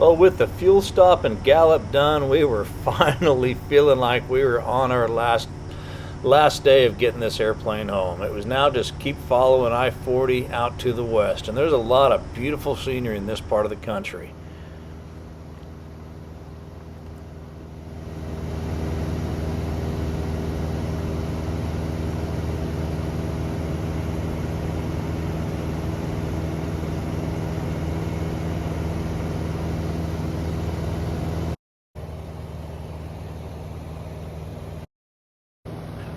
Well, with the fuel stop and gallop done, we were finally feeling like we were on our last day of getting this airplane home. It was now just keep following I-40 out to the west, and there's a lot of beautiful scenery in this part of the country.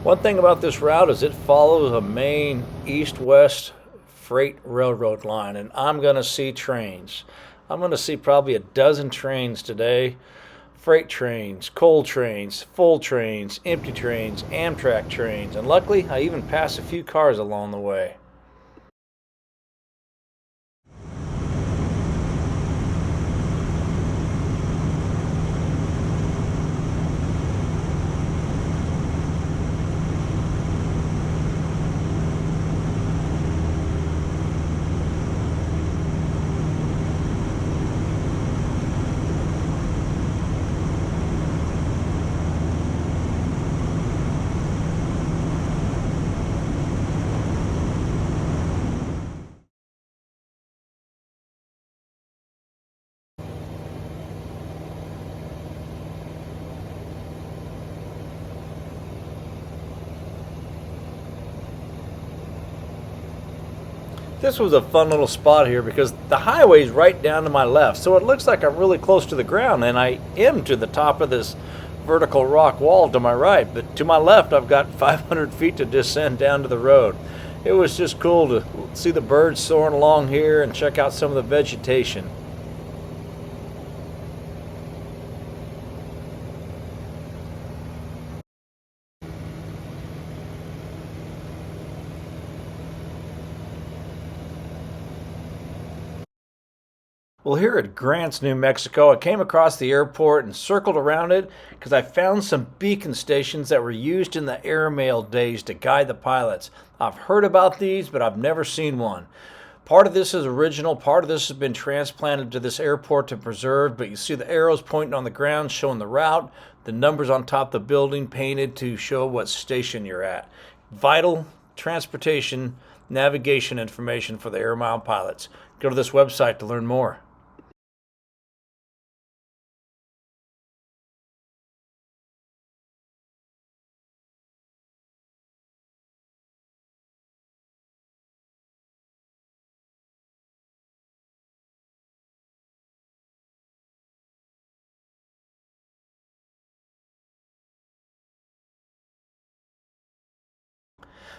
One thing about this route is it follows a main east-west freight railroad line, and I'm going to see trains. I'm going to see probably a dozen trains today. Freight trains, coal trains, full trains, empty trains, Amtrak trains, and luckily I even passed a few cars along the way. This was a fun little spot here because the highway is right down to my left, so it looks like I'm really close to the ground, and I am to the top of this vertical rock wall to my right, but to my left I've got 500 feet to descend down to the road. It was just cool to see the birds soaring along here and check out some of the vegetation. Well, here at Grants, New Mexico, I came across the airport and circled around it because I found some beacon stations that were used in the airmail days to guide the pilots. I've heard about these, but I've never seen one. Part of this is original, part of this has been transplanted to this airport to preserve, but you see the arrows pointing on the ground showing the route, the numbers on top of the building painted to show what station you're at. Vital transportation, navigation information for the air mile pilots. Go to this website to learn more.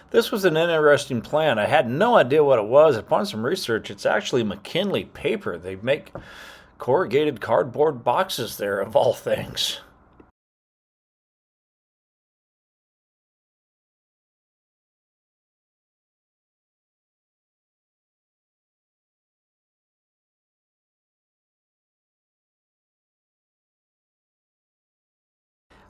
This was an interesting plant. I had no idea what it was. Upon some research, it's actually McKinley paper. They make corrugated cardboard boxes there, of all things.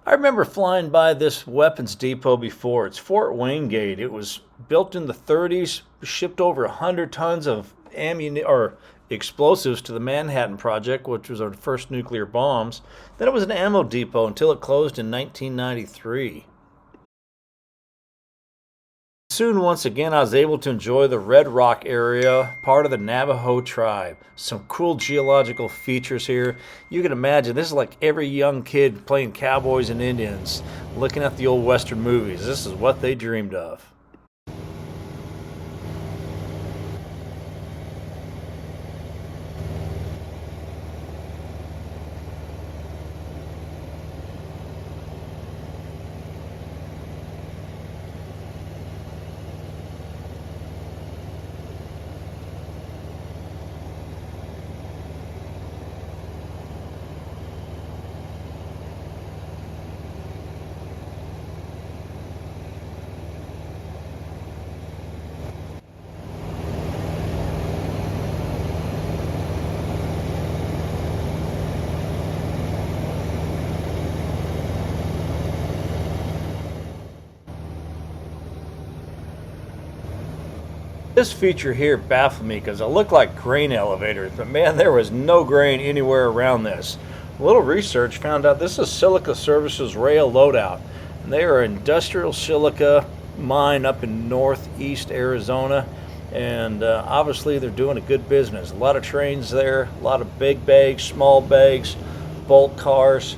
I remember flying by this weapons depot before. It's Fort Wayne. It was built in the 30s, shipped over 100 tons of ammunition or explosives to the Manhattan Project, which was our first nuclear bombs. Then it was an ammo depot until it closed in 1993. Soon, once again, I was able to enjoy the Red Rock area, part of the Navajo tribe. Some cool geological features here. You can imagine this is like every young kid playing cowboys and Indians, looking at the old Western movies. This is what they dreamed of. This feature here baffled me because it looked like grain elevators, but man, there was no grain anywhere around this. A little research found out this is Silica Services rail loadout, and they are an industrial silica mine up in northeast Arizona, and obviously they're doing a good business. A lot of trains there, a lot of big bags, small bags, bulk cars.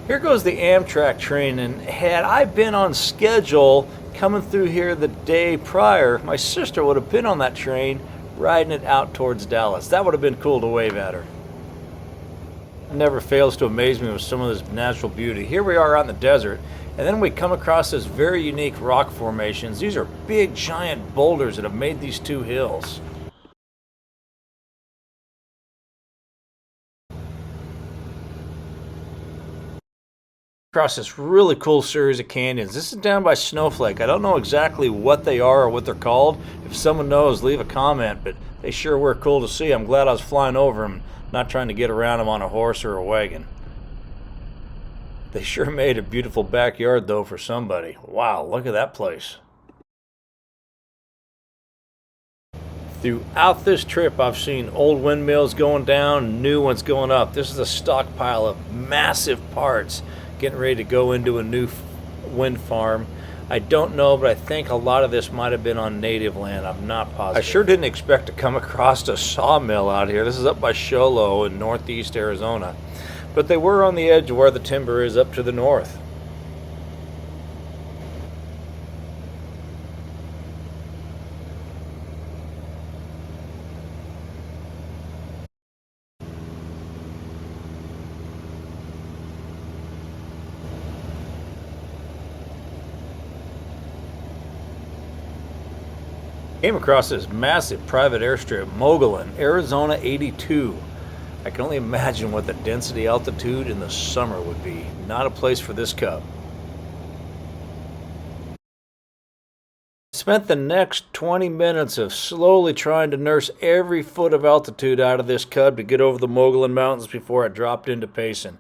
Here goes the Amtrak train, and had I been on schedule coming through here the day prior, my sister would have been on that train riding it out towards Dallas. That would have been cool to wave at her. It never fails to amaze me with some of this natural beauty. Here we are out in the desert, and then we come across this very unique rock formations. These are big giant boulders that have made these two hills. Across this really cool series of canyons. This is down by Snowflake. I don't know exactly what they are or what they're called. If someone knows, leave a comment, but they sure were cool to see. I'm glad I was flying over them, not trying to get around them on a horse or a wagon. They sure made a beautiful backyard though for somebody. Wow, look at that place. Throughout this trip, I've seen old windmills going down, new ones going up. This is a stockpile of massive parts getting ready to go into a new wind farm. I don't know, but I think a lot of this might have been on native land. I'm not positive. I sure didn't expect to come across a sawmill out here. This is up by Sholo in northeast Arizona. But they were on the edge of where the timber is up to the north. Came across this massive private airstrip, Mogollon, Arizona 82. I can only imagine what the density altitude in the summer would be. Not a place for this cub. Spent the next 20 minutes of slowly trying to nurse every foot of altitude out of this cub to get over the Mogollon Mountains before I dropped into Payson.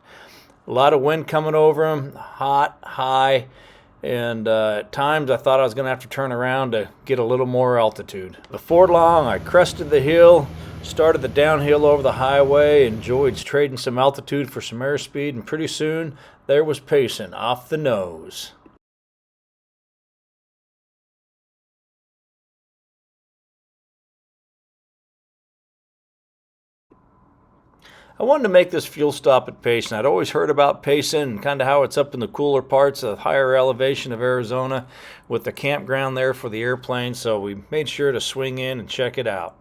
A lot of wind coming over them, hot, high, and at times I thought I was going to have to turn around to get a little more altitude. Before long, I crested the hill, started the downhill over the highway, enjoyed trading some altitude for some airspeed, and pretty soon there was Payson off the nose. I wanted to make this fuel stop at Payson. I'd always heard about Payson and kind of how it's up in the cooler parts of the higher elevation of Arizona with the campground there for the airplane, so we made sure to swing in and check it out.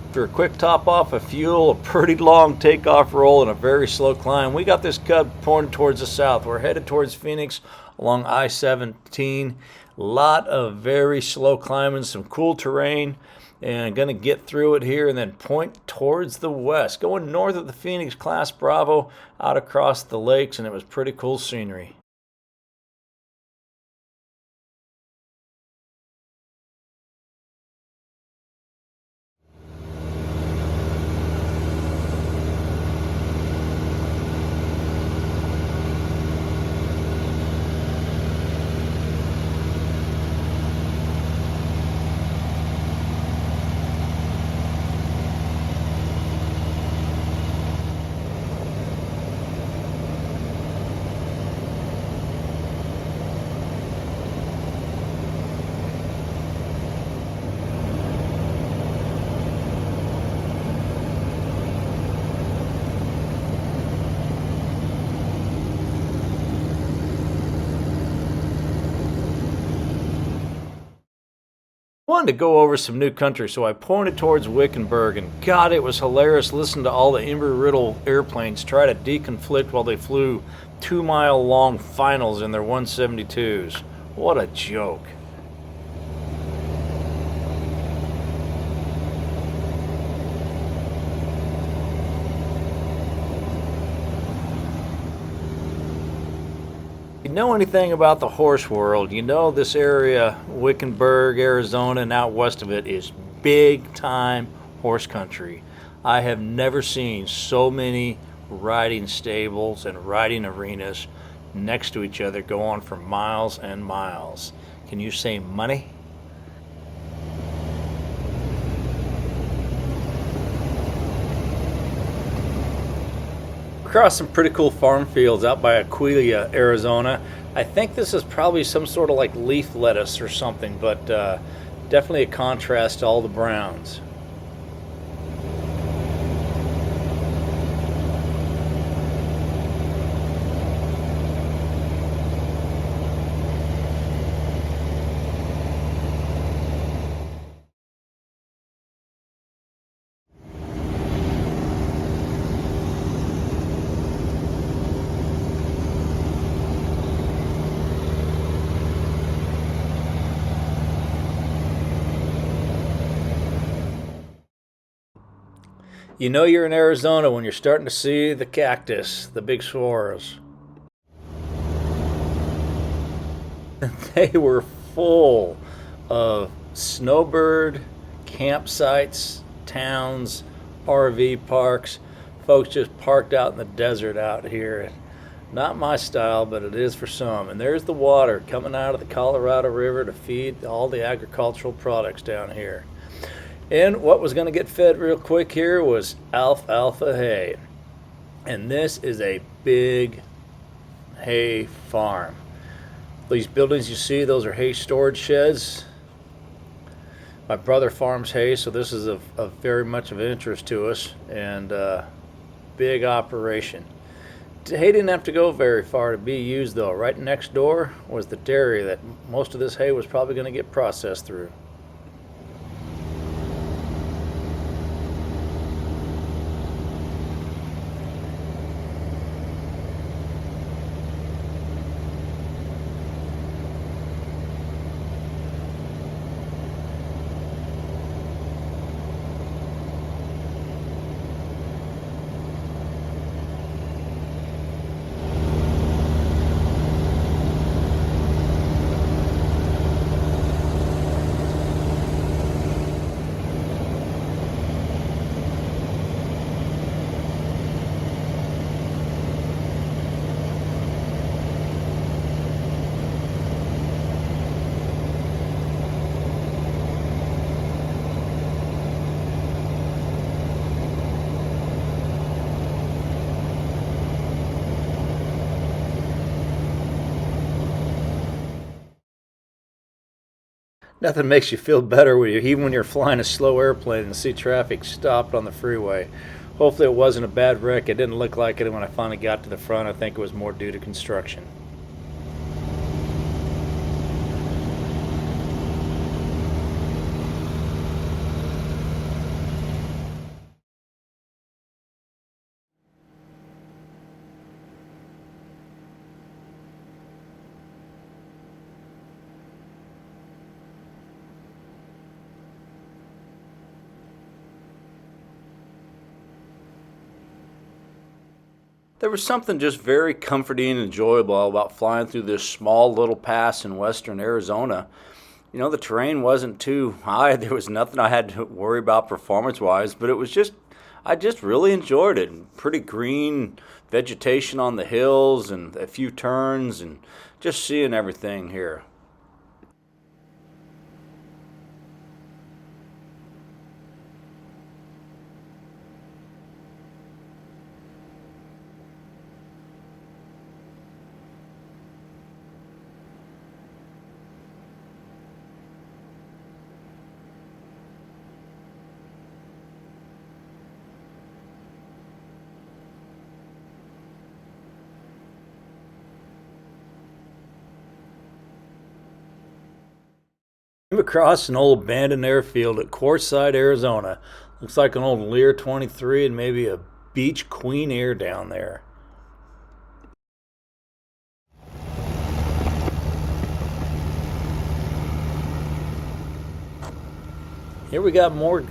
After a quick top off of fuel, a pretty long takeoff roll, and a very slow climb, we got this cub pointed towards the south. We're headed towards Phoenix along I-17. A lot of very slow climbing, some cool terrain, and going to get through it here and then point towards the west, going north of the Phoenix Class Bravo out across the lakes, and it was pretty cool scenery. Wanted to go over some new country, so I pointed towards Wickenburg, and God, it was hilarious listening to all the Embry-Riddle airplanes try to deconflict while they flew 2-mile long finals in their 172s. What a joke. You know anything about the horse world, you know this area, Wickenburg, Arizona, and out west of it is big time horse country. I have never seen so many riding stables and riding arenas next to each other go on for miles and miles. Can you say money? Across some pretty cool farm fields out by Aquila, Arizona. I think this is probably some sort of like leaf lettuce or something, but definitely a contrast to all the browns. You know you're in Arizona when you're starting to see the cactus, the big saguaros. They were full of snowbird campsites, towns, RV parks. Folks just parked out in the desert out here. Not my style, but it is for some. And there's the water coming out of the Colorado River to feed all the agricultural products down here. And what was going to get fed real quick here was alfalfa hay. And this is a big hay farm. These buildings you see, those are hay storage sheds. My brother farms hay, so this is of very much of interest to us, and big operation. Hay didn't have to go very far to be used though. Right next door was the dairy that most of this hay was probably going to get processed through. Nothing makes you feel better even when you're flying a slow airplane and see traffic stopped on the freeway. Hopefully it wasn't a bad wreck. It didn't look like it when I finally got to the front. I think it was more due to construction. There was something just very comforting and enjoyable about flying through this small little pass in western Arizona. You know, the terrain wasn't too high. There was nothing I had to worry about performance-wise, but I just really enjoyed it. Pretty green vegetation on the hills and a few turns and just seeing everything here. Came across an old abandoned airfield at Quartzsite, Arizona. Looks like an old Lear 23 and maybe a Beech Queen Air down there. Here we got more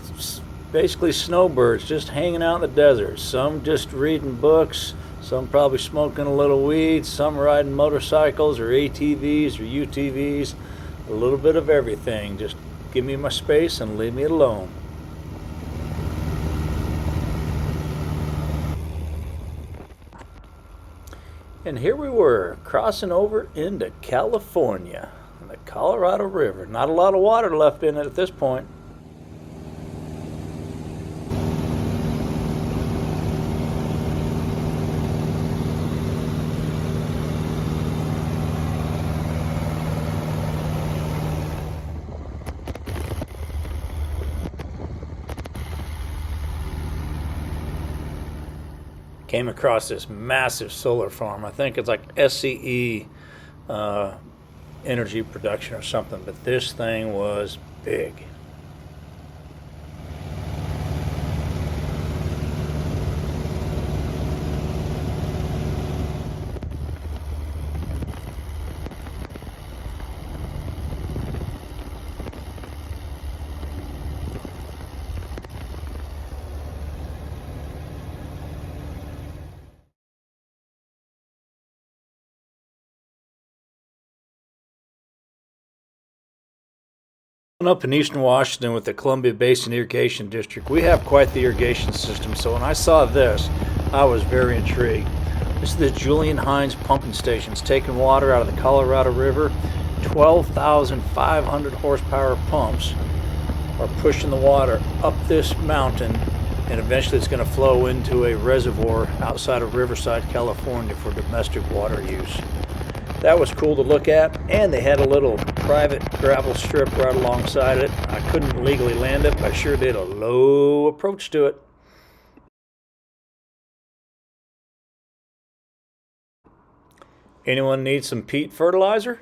basically snowbirds just hanging out in the desert. Some just reading books, some probably smoking a little weed, some riding motorcycles or ATVs or UTVs. A little bit of everything. Just give me my space and leave me alone. And here we were, crossing over into California, the Colorado River. Not a lot of water left in it at this point. Came across this massive solar farm. I think it's like SCE energy production or something, but this thing was big. Up in eastern Washington with the Columbia Basin Irrigation District, we have quite the irrigation system, so when I saw this, I was very intrigued. This is the Julian Hines pumping stations taking water out of the Colorado River. 12,500 horsepower pumps are pushing the water up this mountain, and eventually it's going to flow into a reservoir outside of Riverside, California for domestic water use. That was cool to look at, and they had a little private gravel strip right alongside it. I couldn't legally land it, but I sure did a low approach to it. Anyone need some peat fertilizer?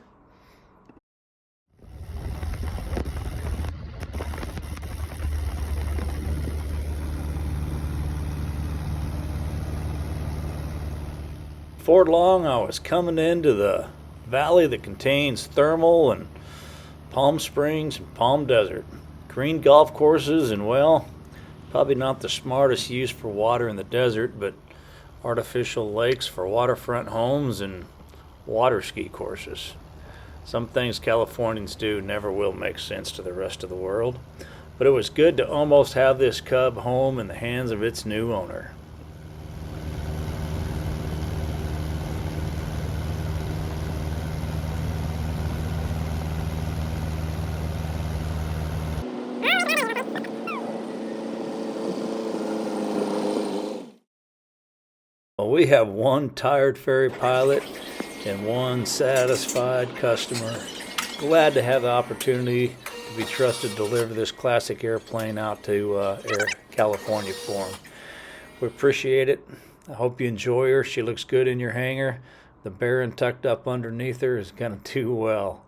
Before long, I was coming into the valley that contains Thermal and Palm Springs and Palm Desert. Green golf courses and, well, probably not the smartest use for water in the desert, but artificial lakes for waterfront homes and water ski courses. Some things Californians do never will make sense to the rest of the world, but it was good to almost have this cub home in the hands of its new owner. We have one tired ferry pilot and one satisfied customer. Glad to have the opportunity to be trusted to deliver this classic airplane out to Air California for him. We appreciate it. I hope you enjoy her. She looks good in your hangar. The Baron tucked up underneath her is going to do well.